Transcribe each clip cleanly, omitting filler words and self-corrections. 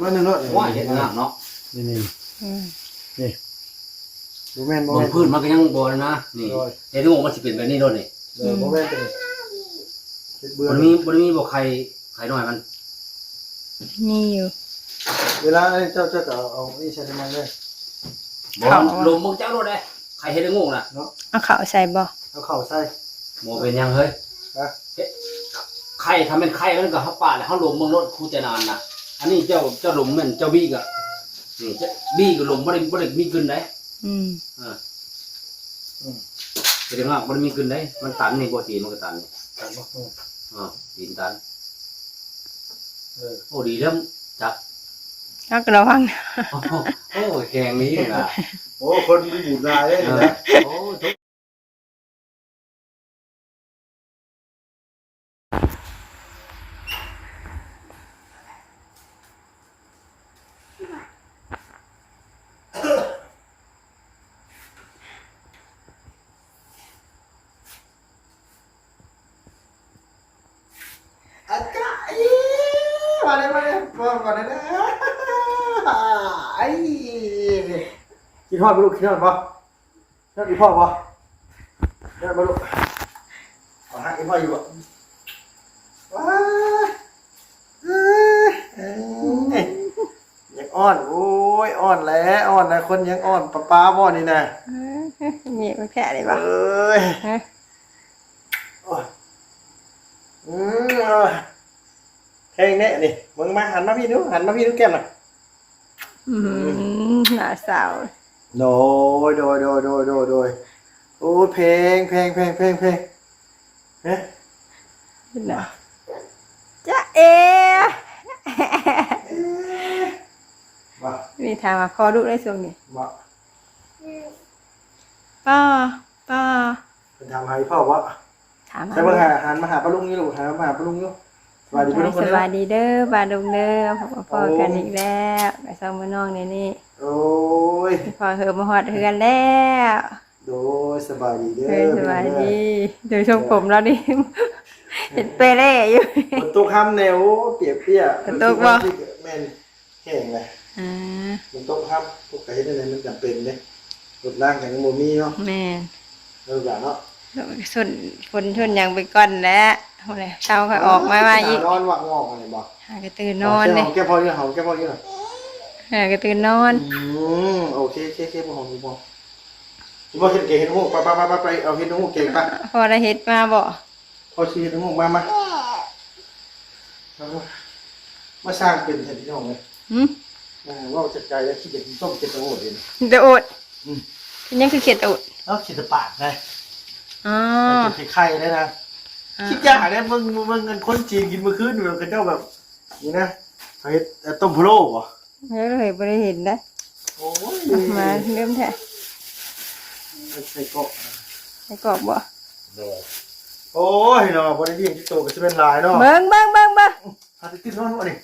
นั่นน่ะว่าเห็นงามเนาะนี่นี่บ่แม่นบ่ บ แม่ น น พื้นมันก็ยังบ่นะนี่แต่ที่มันสิเป็นแบบนี้โดนนี่ บ่แม่นเป็นเบื่อ บ่มีบ่ไข่น้อยมัน นี่อยู่ เวลาเจ้าก็เอานี่ใส่ได้มั้ยเลย บ่ลมมึงเจ้าโดนได้ไข่เฮ็ดได้งงน่ะ เนาะ เอาข้าวใส่บ่ เอาข้าวใส่ บ่เป็นยังเฮ้ย ฮะ ไข่ทำเป็นไข่มันก็เฮาปาดแล้วเฮาลมมึงรถคูจะนานน่ะอันนี้เจ้าลมแม่นเจ้าบี้ก็นี่บี้ก็ลมบ่ได้มีขึ้นได้เป็นจังว่าบ่ได้มีขึ้นได้มันตันนี่บ่ตีมันก็ตันนี่ กันบ่ ตีนตันโอ้ดีแล้วจับ เอากระวัง โอ้แข็งนี้น่ะ โอ้คนไปอยู่ลายเด้นะ โอ้ทุกอากาศมาเลยก่อนนะไอ้กินทอดบ่ลูกกินทอดบ่ทอดอีพ่อบ่ได้บ่ลูกเอาหาอีพ่ออยู่บ่ว้ายังอ้อนโอ้ยอ้อนแล้วอ้อนนะคนยังอ้อนป้าบ่นี่นะ มีมันแค่ได้ เอ บ่ ้ยโอ้ยเพลงเนี่ยนี่มึงมาหันมาพี่ดูแก้มหน่อย หน้าสาว โดยโอ้เพลงเนี่ย น่ะจ๊ะเอ บ่ นี่ถามว่าพอลูกได้ช่วงนี้ บ่ ป้า เป็นทำให้พ่อวะ ถาม ใช่เบิ่งหันมาหาป้าลุงนี่ลูกหันมาหาป้าลุงอยู่สวัสดีป้าลุงคน ส นี้ วัสดีเด้อป้าลุงเด้อพ่อกันอีกแล้วไปซ้อมมื้อน้องนี่ โอ้ย พ่อเฮอมาฮอดเฮือนแล้ว โดยสบายดีเด้ เฮ้ย อ สบายดีเดี๋ยวชมผมแล้วดิ เห็นเปเล่อยู่ ฝนตกค่ำแนวเปียก ฝนตกบ่ แม่นแห้งเลย อ่า ฝนตกค่ำพวกไก่นั่นมันจำเป็นเด้รถล่างกันยังบ่มีเนาะ แม่ เออแบบเนาะ ส่วนฝนชนยังไปก่อนแล้วโอ้ยเช้าค่อยออกมาอีก นอนวักงอกอะไรบ่ หากระตื่นนอนเลย แกพออยู่หอมแกพออยู่หน่อย หากระตื่นนอน โอเคบ่หอมบ่บ่เห็นเก่งเห็นหูไปเอาเห็นหูเก่งปะ พอได้เฮ็ดมาบ่ พอชีเห็นหูมาสร้างเป็นเห็นพี่น้องเลย หึ ว่าจัดใจแล้วคิดอยากกินต้มเจ็ดโอดเลย เดอดเป็นยังคือเขียดอด แล้วคิดจะปาดไง อ๋อ เป็นไข่ได้นะคิดยากนะมึงเงินคนจีนกินเมื่อคืนแบบเจ้าแบบนี่นะเฮ็ดต้มพะโล้บ่ เฮ้ยบ่ได้เห็นนะ โอ้ย มาเริ่มแท้ ใส่เกาะ ไอ้กรอบบ่ โอ้ยเนาะบ่ได้เลี้ยงที่โตก็จะเป็นลายเนาะ เบิ่ง หาติดนอนบ่นี่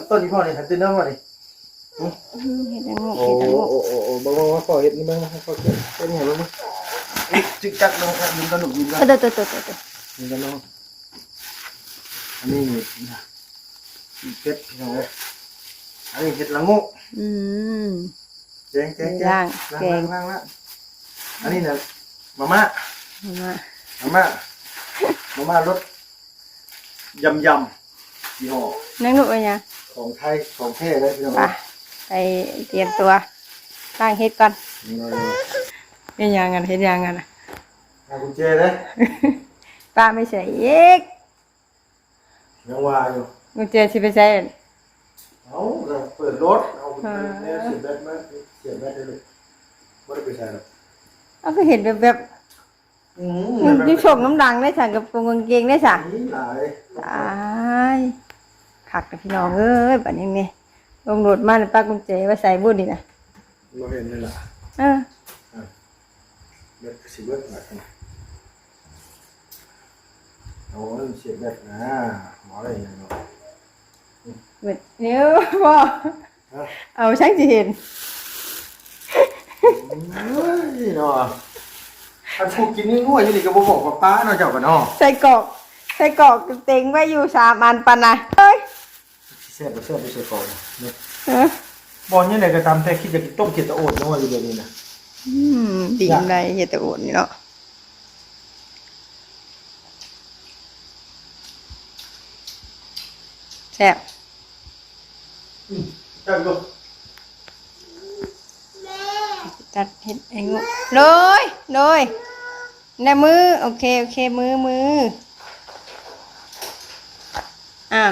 ต้นนี้พ่อนี่หาติดนอนบ่นี่ เห็ดอังก โอ้ เห็ดอังก บ่พ่อเฮ็ดนี่บ่พ่อเฮ็ดเป็นไงบ่จึกจักลงยิงกันหนุกยิงกัน เต ยิงกันลงอันนี้เฮ็ดยังไงอันนี้เฮ็ดละงู อืม แกงล้างอันนี้น่ะมาม่ารสยำยี่ห้อ นั่งลูกเอาหยัง ของไทยของแท้เลยพี่น้อง ไปเตรียมตัวล้างเฮ็ดก่อน นี่ เฮ็ดยังกันเฮ็ดยังกันน่ะ กุญแจเลย ป้าไม่ใส่อีก ยังว่าอยู่ กุญแจสิไปใส่ เอาเปิดรถเอาเสียบแบตมาเสียบแบตได้เลยไม่ได้ไปใช้หรอก เอาคือเห็นแบบยิ่งชกน้ำดังได้สั่งกับกางเกงได้สั่ง หลาย ตายขักแต่พี่น้องเอ้ยบัดนี้นี่ลงรถมาแล้วป้ากุญแจไว้ใส่บุญนี่นะ เราเห็นเลยล่ะ เออ แบตสิบเบิร์ดหลายขนาดโอ้ยเสียบแบตนะหมออะไรอย่างเงี้ย เบิดเดี๋ยวพ่อเอาช่างจะเห็น เนาะอันพูดกินนี่ง่วยอยู่นี่ก็บอกว่าป้าเนาะเจ้ากันเนาะ ใส่กรอกเต็งไว้อยู่3 อันปะนะเอ้ย แซ่บไปใส่ก่อนนี่ เออบ อลยังไงก็ตามแต่คิดจะต้มเขียดตะโอดเนาะอยู่เดี๋ยวนี้นะ ดิ่งได้เฮ็ดแต่โอดนี่เนาะแซ่บ จังลูก จัดเฮ็ดไอ้งูโดยในมือโอเคมืออ่า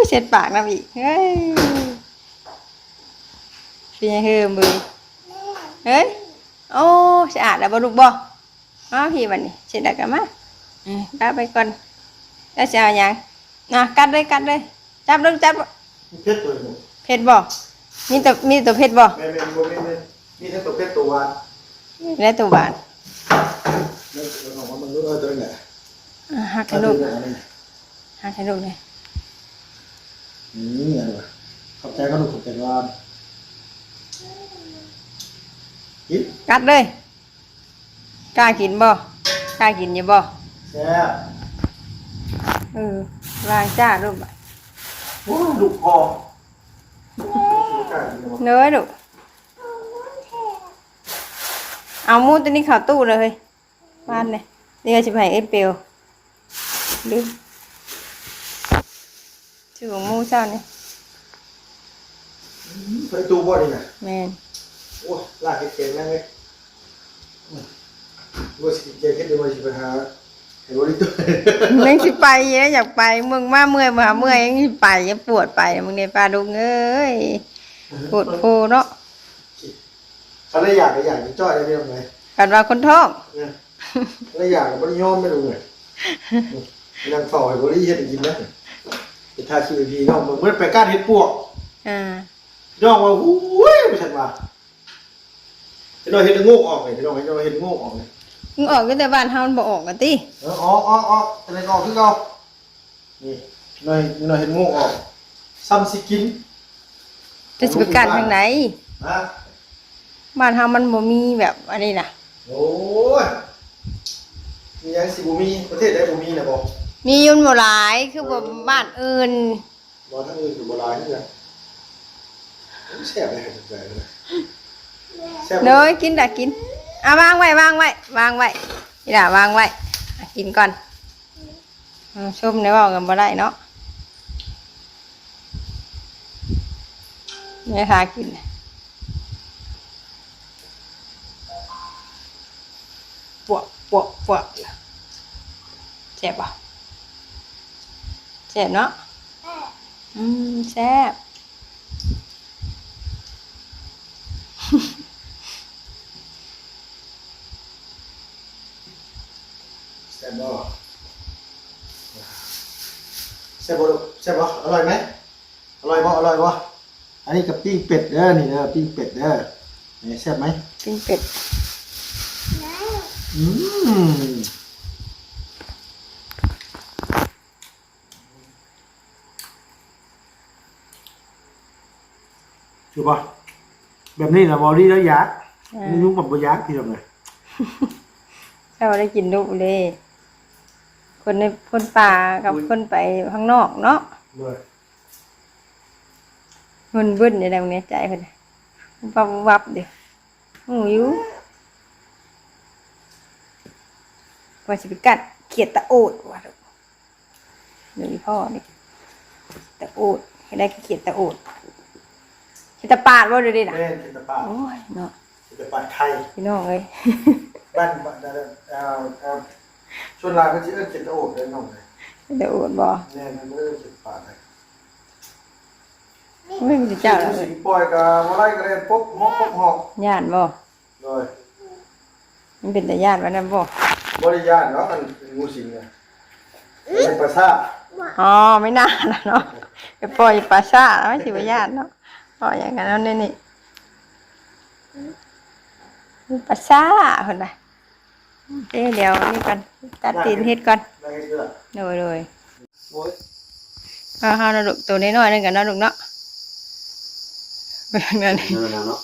ก็เช็ดปากนะพี่เฮ้ยเป็นยังไงมือเฮ้ยโอ้สะอาดแล้วบ่ลูกบ่อ้าวพี่บัดนี้เช็ดได้กันมาป้าไปก่อนแล้วจะเอาหยังกัดเลยจับเผ็ดตัวนึง เผ็ดบ่มีตัวเผ็ดบ่ แม่บ่แม่นี่ถ้าตัวเผ็ดตัวหวาน และตัวหวาน แล้วของมันรู้ตัวนี้แหละ หักให้ลูกเลย นี่อะไรวะขอบใจก็ลูกขอบใจว่ากิน กัดเลยกล้ากินบ่กล้ากินอยู่บ่ แซ่บ วางจ้าลูก โอ้ลูกคอ เนื้อลูกเอามูตัวนี้เข้าตู้เลยบ้านเลยนี่ก็สิให้เอเปียวลืมชื่อของมูเจ้านี่ ไปตู้บ่ดีน่ะ แม่น โอ้ลากเก่งๆนั่งเลยว่าสิเก่งขึ้นดีว่าสิไปหาเห็นบ่ดีตัว ยังสิไปอยากไปมึงมาเมื่อยยังสิไปยังปวดไปมึงเนี่ยปลาดุงเอ้ยปวดโคเนาะ เขาเลยอยากจะจ้อยได้เรื่องไหม กันว่าคนท้อง เนี่ยเลยอยากบ่ได้ยอมไม่รู้ไงนั่งต่อให้บ่ได้เฮ็ดให้กินนะไปทาชีวิตพี่น้องเมื่อไปก้านเฮ็ดปวก น้องว่าหูยไม่ทันว่าจะน้อยเห็นงูออกเลยจะน้อยเห็นงูออกเลย มึงออกก็แต่บ้านเฮามันบ่ออกกันติ ออกอะไรออกคือเก่านี่น้อยเห็นงูออกซ้ำสิกิน จะสิไปกันทางไหน ฮะ บ้านเฮามันบ่มีแบบอันนี้น่ะ โอ้ยมียังสิบ่มีประเทศใดบ่มีน่ะบ่ มียุ่นบ่หลายคือบ่บ้านอื่น บ่ทั้งอื่นคือบ่หลายคือกันแซ่บเลยแซ่บเลยแซ่บ เด้อกินกินวางไว้นี่ล่ะวางไว้กินก่อนชมได้เว้ากันบ่ได้เนาะแม่ทากินปวกแซ่บป่ะแซ่บเนาะแซ่บ แซ่บบ่แซ่บบ่ลูกแซ่บบ่อร่อยไหมอร่อยบ่อันนี้กับปิ้งเป็ดเด้อนี่เด้อปิ้งเป็ดเด้อนี่แซ่บไหม ปิ้งเป็ด อืมถูกป่ะแบบนี้นะบอดี้แล้วยักษ์ไม่ยุ่งแบบบยักษ์ที่ทำไง ถ้าเราได้กินลูกเลยคนป่ากับคนไปข้างนอกเนาะ ด้วย มันบึ้นในแรงเนี้ยใจเพิ่นวับเดี๋ยวหูอยู่ว่าสิไปกัดเขียดตะโอดว่ะลูกเดี๋ยวอีพ่อนี่ตะโอดให้ได้เขียดตะโอดเขียดตะปาดว่าเดี๋ยวนี้น่ะ เล่นเป็นตะปา โอ้ยเนาะ เป็นตะปาไทย พี่น้องเอ้ย บ้านชวนลาเขาจะเอิ้นเจ็ดตะโอบเลยน้องเลย ตะโอดบ่ แน่มันไม่ได้เจ็ดปาไทย โอ้ยมีเจ้าแล้ว สิ เอ้ย งปล่อยกับมาไล่กระเด็นปุ๊บหอก ย่านบ่ เลย มันเป็นแต่ย่านว่านั่นบ่ บริยานเนาะมันเป็นงูสิงเนี่ยเป็นปลาซ่า อ๋อไม่น่าละเนาะไปปล่อยปลาซ่าแล้วไม่สิว่าย่านเนาะปล่อยอย่างนั้นแล้วนี่ปลาซ่าคนน่ะเดี๋ยวนี่ก่อนตัดตีนเฮ็ดก่อน ได้เชื่อ โดย โอ้ย เอาๆนะลูกตัวน้อยๆนึงกันเนาะลูกเนาะเป็นไงนี่ เนาะ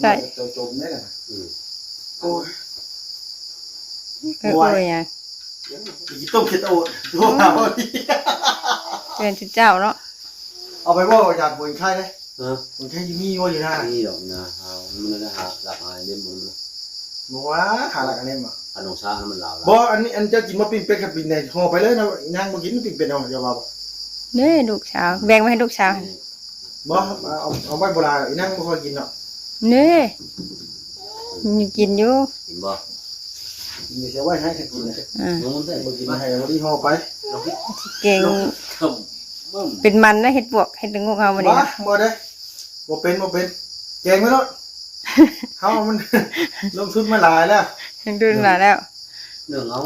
ใช่ ตัวจมเนี่ยนะ อืม โอ้ย โอ้ยหยัง กินต้มเค็ดโอดโทรหาบ่ดี เป็นชุดเจ้าเนาะ เอาไปบ่จากบนไข่เลย เออ บนไข่ยูมีว่าอยู่หน้า นี่ดอกนะเอามันนะฮะหลักหายเล่มบน บอกว่าหาหลักอันนี้มา อันนองซ่ามันลาว บ่อันนี้อันเจ้ากินมาปิ้งเป็ดกับปิ้งในห่อไปเลยนะย่างมากินปิ้งเป็ดเอาเดี๋ยวมาบ่ เด้ลูกสาวแบ่งไว้ให้ลูกสาว บ่เอาไว้โบราณอีนั่งบ่ค่อยกินเนาะ เด้มีกินอยู่ เห็นบ่ กินเสียไว้ให้ใครกินนะ อ่า น้องมันได้ บ่กินให้บ่ดีห่อไป เราคิด เก่ง ครับมึง เป็นมันนะเฮ็ดปวกเฮ็ดงกเฮามื้อ บ่ นี้นะ บ่ได้บ่เป็นแกงไว้เนาะเฮามัน ลงทุนมาหลายแล้ว ยังดูหลายแล้ว เรื่องเอา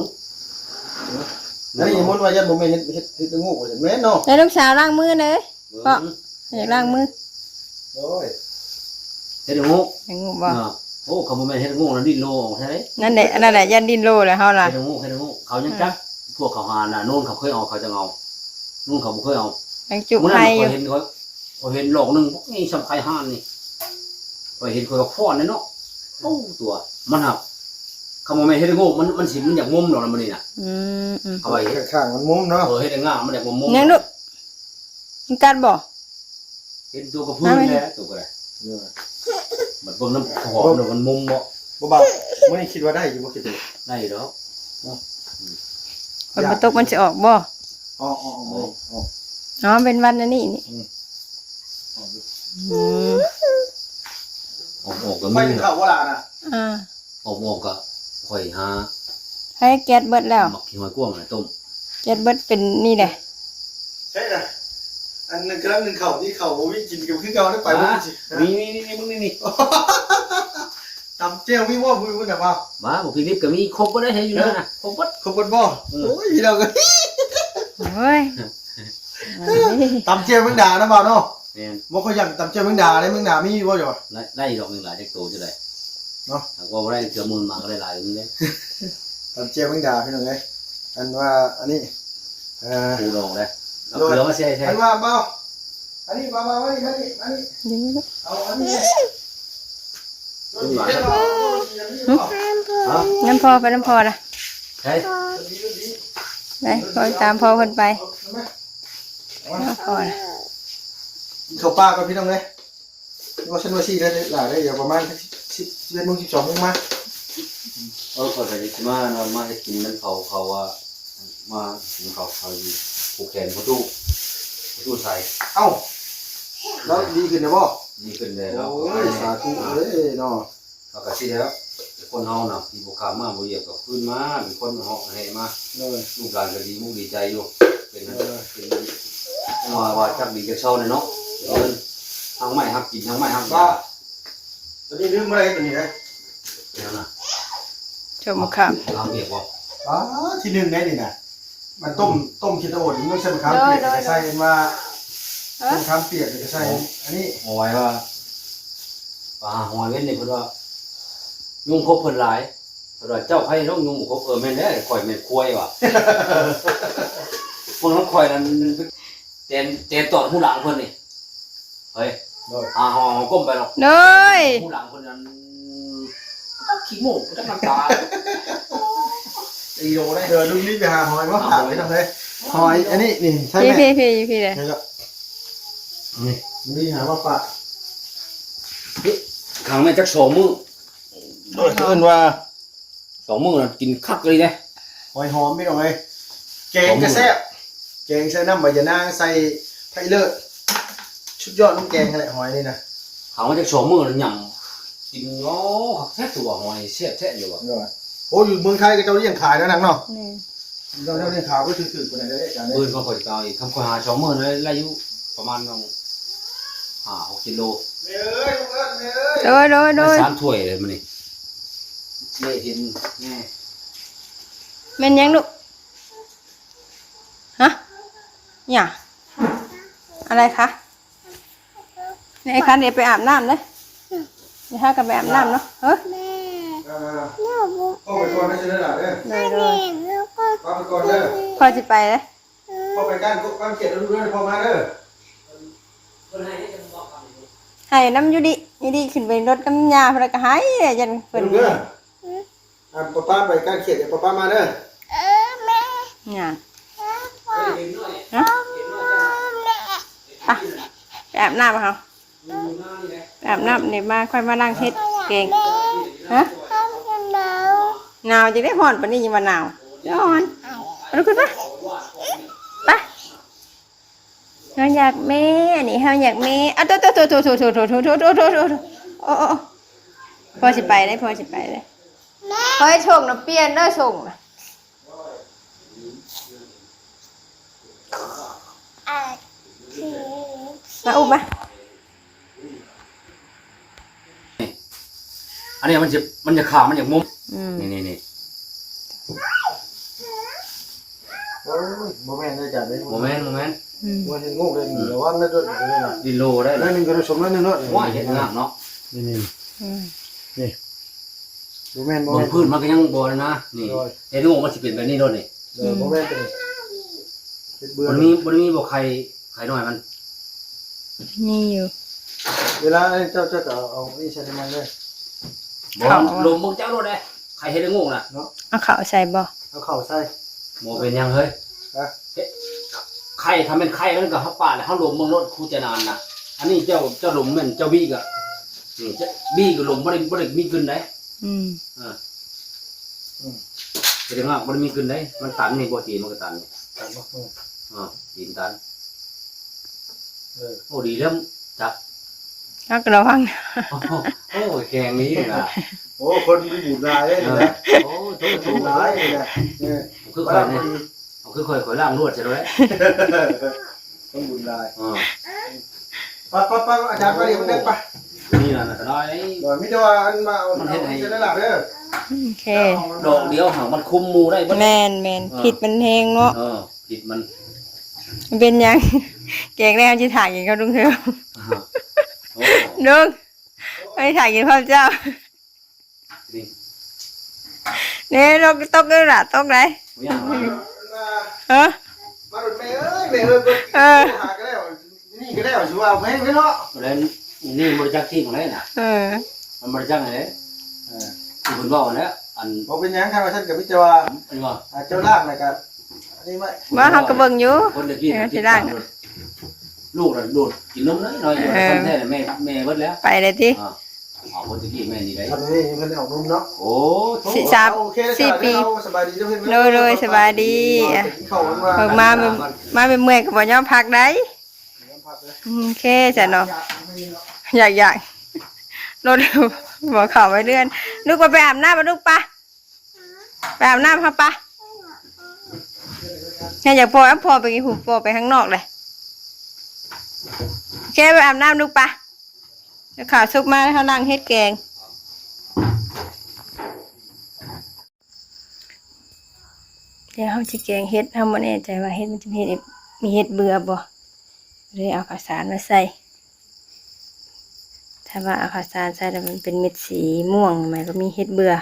แล้วนี่มนต์ว่ายันบ่แม่นเฮ็ดงูว่าซั่นแม่นเนาะ แล้วลูกสาวล้างมือเลยก็อยากล้างมือ โอ้ย เฮ็ดงู ยังงกบ่ โอ้เขาบ่แม่นเฮ็ดงูนั่นดิ้นโลใช่ไหม นั่นแหละอันนั้นแหละยันดินโลเลยเฮาล่ะ เฮ็ดงูเขายังจักพวกเขาหาน่ะโน่นเขาเคยเอาเขาจะเอานู่นเขาบ่เคยเอา ยังจุก เมื่อ ให้ นั้น อยู่ เขาเห็นหลอกหนึงพวกนี้สำไข่ห่านนี่เขาเห็นเขาฟ้อนเนาะโอ้ตัวมันหักเขาบ่แม่นเฮ็ดงูมันสิมันอยากงมดอกมันนี่น่ะ อืม เอาไว้เฮ็ด ข้างมันมุมเนาะ เฮ็ดง่ามันอยากงม ยังลูกมันกัดบ่ เห็นตัวกระพื้นแท้ตัวก็ได้มันเบิ่งน้ำหอมมันมุมบ่ บ่บ่าวมื้อนี้คิดว่าได้อยู่บ่คิดว่า ได้ดอก คนบ่ตกมันสิออกบ่ อ๋อ อ๋อเป็นวันอันนี้นี่อืม ออกก็ ไม่ มี ถึงข้าวบ่ล่ะน่ะ อ่า ออกก็ค่อยหา ให้แก๊สเบิดแล้ว หมักขี้หอยกวางน่ะต้ม แก๊สเบิดเป็นนี่แหละ ใช่น่ะอันนึงกำลังนึงข้าวที่ข้าวบ่มีกินกับคือเก่าได้ไปบ่สิ นี่มึงนี่ ตำเจียวมีว่ามือน่ะบ่าว มาบ่พี่ลิฟก็มีครบบ่ได้ให้อยู่นั่นน่ะครบบ่ ครบบ่บ่โอ้ยพี่เราก็ โอ้ย ตำเจียวแมงดานะบ่าวเนาะ แม่น บ่ค่อยอยากตำเจียวแมงดาได้แมงดามีบ่อยู่ ได้ดอกนึงหลายจักโตจังได๋ เนาะ หากว่าบ่ได้เกือบ10,000มาก็ได้หลายนึงเด้ ตำเจียวแมงดาพี่น้องเอ้ยอันว่าอันนี้ปูดองได้เอาเกลือมาใส่ อันว่าบ่าวอันนี้บ่าวมานี่เอาอันนี้ น้ำพอไปน้ำพอละ ใช่ ไปคอยตามพอคนไปน้ำพอละ ข้าวปลากับพี่น้องเอ้ยว่าฉันว่าสิได้หลายได้เดี๋ยวประมาณ11:00 น 12:00 นมา เขาจะมาเอามาให้กินนั้นเขาว่ามากินเขาผูกแขนเขาตู้ใส่ เอ้าแล้วดีขึ้นนะบ่ ดีขึ้นเลยแล้ว โอ้ยสาธุเลยเนาะ เขาก็สิแล้วคนเฮาน่ะที่บ่ขามาบ่เหยียบก็ขึ้นมามีคนเหาะให้มา เลย ลูกหลานก็ดีมุกดีใจอยู่เป็นว่าจักดีจักเศร้าเนาะทางไม้ฮักกินทางไม้ฮักยา ตอนนี้ลืมอะไรตัวนี้นะ แล้วนะ ชมข้าม ทางเบียกบ่ ที่หนึ่งไงนี่นะมันต้มคิดโอดไม่ใช่มะขามเปียกจะใส่มาต้มมะขามเปียกจะใส่อันนี้ เอาไว้ว่าปลาหอยเว้นนี่เพิ่นว่ายุงครบเพิ่นหลายเพิ่นว่าเจ้าใครต้องยุงครบแม่นแท้ข่อยแม่นควายว่ะพวกน้องข่อยนั้นเตนตอดหูหลังเพิ่นนี่เฮ้ยหอก้มไปหรอก เลย หูหลังเพิ่นนั้นขี้โม่จักน้ำตา ตีโดได้เดี๋ยวลุงรีบไปหาหอยมาผ่าเลยทำเลยหอยอันนี้นี่ใช่ไหม พี่เลย นี่ก็นี่นี่หามาป่า ขังแม่จัก2 มื้อ โดยเอิ้นว่า 2 มื้อน่ะกินคักเลยเด้ หอยหอมพี่น้องเอ้ยแกงกระแซ่บแกงใส่น้ำใบยะนางใส่ไผ่เลิศชุดยอดน้ำแกงอะไรหอยนี่นะ ขังมาจัก2 มื้อน่ะยำกินง้อคักแท้ตัวหอยแซ่บแท้อยู่ว่ะ โอ้อยู่เมืองไทยก็เจ้าเลี้ยงขายแล้วนังเนาะเจ้าเลี้ยงขายก็ถือคนไหนได้จานนี้ ปืนเขาข่อยเอาอีกคำข่อยหา2 มื้อเลยอายุประมาณ5-6 กิโล เอ้ยลูกเอ้ยเอ้ย โดย 3 ถ้วยเลยมื้อนี้ได้เห็นแน่ แม่นยังลูกฮะเนี่ยอะไรคะนี่คะเดี๋ยวไปอาบน้ำเลยเดี๋ยวถ้ากันไปอาบน้ำเนาะเฮ้ย พ่อไปก่อนนะเชื่อหล่ะเด้อ เลย พ่อไปก่อนเด้อ พอจะไปเลย พ่อไปก้านเขียนแล้วลูกเด้อพ่อมาเด้อ ให้น้ำยูดิขึ้นไปรถน้ำยาพระกหายเลยจันเพิ่น ลูกเด้อ ป้าไปการเขียนเดี๋ยวป้ามาเด้อ เนี่ย เห็นด้วย ฮะ เห็นด้วยจ้ะ ไปอาบน้ำเขา อยู่หน้านี่แหละ ไปอาบน้ำเนี่ยมาค่อยมาล้างเฮ็ดเก่งฮะหนาวจะได้ห่อนปะนี่ยังมาหนาวเดี๋ยวห่อนเอาลูกขึ้นปะไปเราอยากแม่อันนี้เราอยากแม่อ่ะตัวโอ้พอสิไปได้พอสิไปได้พอให้ส่งนะเปลี่ยนได้ส่งนะมาอุ้มมา อันนี้มันจะขาวมันจะมุม อืม นี่ โอ้ยโมเมนต์ได้จัดเลย โมเมนต์ อืม มันเห็นงูเลยนี่ระวังนะด้วยนี่นะ ดิโลได้เล นั่น ย นึงก็สมนั่นนึงเนาะ ว่าเห็นงามเนาะ นี่ อืม โมเมนต์โม บ เม น นต์ พื้นมันก็ยังบ่เลยนะนี่เห็นงูมันสิเป็นแบบนี้โดนนี่ โมเมนต์เป็นเบื่อ มันมีบ่ไข่น้อยมัน นี่อยู่ เวลาเจ้าก็เอานี่ใช้ได้มั้ยเลย บ่ลมมึงเจ้าโดนได้ไข่เฮ็ดงูน่ะ เอาข้าวใส่บ่ เอาเข่าใส่ บ่เป็นยังเฮ้ย นะ ไข่ทำเป็นไข่มันก็เฮาปาดแล้วเฮาลมมึงรถคูจะนานน่ะอันนี้เจ้าลมแม่นเจ้าบี้ก็นี่บี้ก็ลมบ่ได้มีขึ้นได้ อืม แสดงว่ามันมีขึ้นได้มันตันนี่บ่ตีนมันก็ตันนี่ ตัดบ่ ตีนตันโอ้ดีแล้วจับ เอากระวัง โอ้แกงนี้นะ โอ้คนไปอยู่ลายเลยนะ โอ้โถ ถูกลายเลยนะเนี่ย คือค่อยเนี่ยคือค่อยล่างรวดใช่ไหม ต้องบุญลาย อ๋อ ป้าอาจารย์มาเดี๋ยวมันเด็ดปะ นี่น่ะก็ได้ เดี๋ยวมิจว่าอันมาเอาจะได้หลับเด้อ โอเค ดอกเดียวหางมันคุมมูได้ แมนผิดมันแหงเนาะ ผิดมัน มันเป็นหยังแกงแล้วจะถ่ายกินเขาดุงเถอะ โอ้ ดุงไปถ่ายกินข้าวเจ้า นี่ เนี่ยตกเลยล่ะตกไหน ยัง ฮะ มาหลุดแม่เอ้ยหาก็แล้วนี่ก็แล้วชัวร์แม่ไม่เนาะ แล้วนี่บริจาคที่ของไหนน่ะ มันบริจาคไหนที่คุณบอกแล้วอัน ผมเป็นยังครับท่านกับมิจว่า อันว่า เจ้าล่างนะครับอันนี้ไม่ มาเขากระเบิงอยู่ คนเด็กที่ลูกเราโดดกินนมเลยหน่อยคนแท้แม่เบิดแล้ว ไปเลยที่ เอาคนตะกี้แม่นี่ได้ ทำนี่ยังได้ออกนุ่มเนาะ โอ้ 4 ปีสบายดีเจ้าเพื่อน เลยสบายดีอ่ะ เข้ากันว่า เพิ่งมาเป็นเมื่อยกับบ่ยอมพักได้โอเคจ้ะเนาะอยากรถบอกข่าวไว้เดือนลูกไปอาบน้ำมาลูกปะไปอาบน้ำครับปะเนี่ยอยากพอไปกินหูพอไปข้างนอกเลยโอเคไปอาบน้ำลูกปะเดี๋ยวข่าวซุปมาเขานั่งเฮ็ดแกงเดี๋ยวเขาจะแกงเฮ็ดเขาไม่แน่ใจว่าเฮ็ดมันจะมีเฮ็ดเบื่อบ่เลยเอาข้าวสารมาใส่ถ้าว่าเอาข้าวสารใส่แล้วมันเป็นเม็ดสีม่วงหมายก็มีเฮ็ดเบื่อ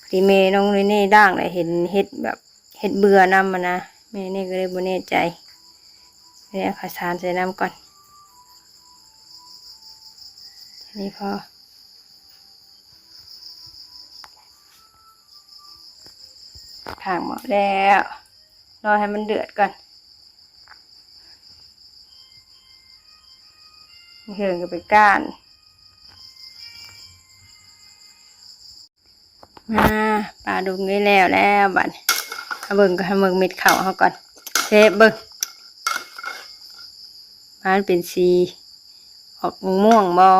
พอดีเมน้องเน่ด่างเลยเห็นเฮ็ดแบบเฮ็ดเบื่อนำมานะแม่เน่ก็เลยบ่แน่ใจเลยเอาข้าวสารใส่น้ำก่อนอันนี้พอถางหมดแล้วรอให้มันเดือดก่อนเหืองก็ไปก้านมาปลาดุกนี้แล้วบัดเอาเบิ่งก็ให้เบิ่งเม็ดเข่าเขาก่อนเทเบิ่งมันเป็นสีออกม่วงบอ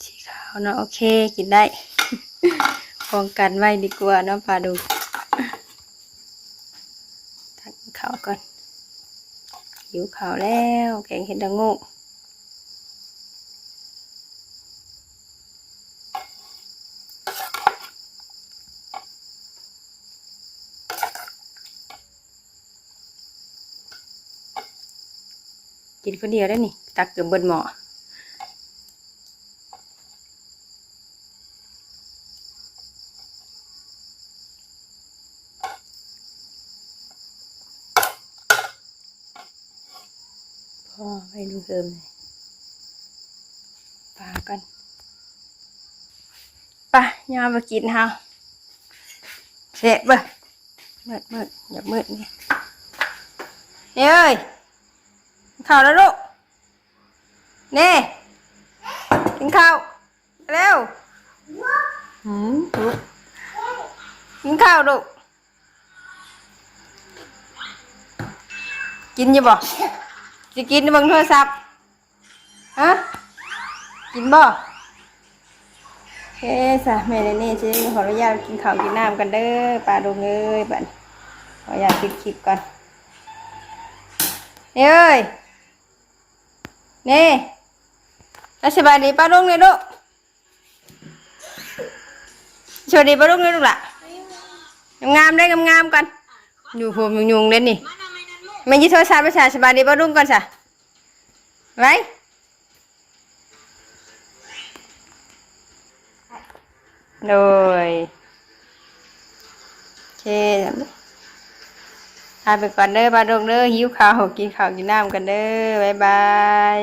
สีขาวเนาะโอเคกินได้ ป้องกันไว้ดีกว่าเนาะปลาดุกทักเขาก่อนหิวข้าวแล้วแกงเห็ดละโงูกินคนเดียวได้นี่ตักเกือบบนหม้อพอไปดูเติมเลยปลากัน ยอมมากินเฮาเสร็จเบ่มืดอย่ามืดนี่เอ้ยข้าวแล้วลูกนี่กินข้าวเร็วลูกกินข้าวลูกกินอยู่บ่จะกินในบังโทรศัพท์ฮะกินบ่เฮ้สะแม่นี่สิขออนุญาตกินข้าวกินน้ำกันเด้อปลาดุงเอ้ยบัดขออนุญาตปิดคลิปก่อนเอ้ยนี่แล้วสบายดีปลาดุงเลยลูกสวัสดีปลาดุงเลยลูกล่ะงามได้งามกันอยู่ผมยุงเล่นนี่ไม่ยินโทรศัพท์ประชาสบายดีปลาดุงก่อนจ้ะไว้โดยโอเคทานไปก่อนเด้อปลาดุงเด้อหิวข้าวกินข้าวกินน้ำกันเด้อบ๊ายบาย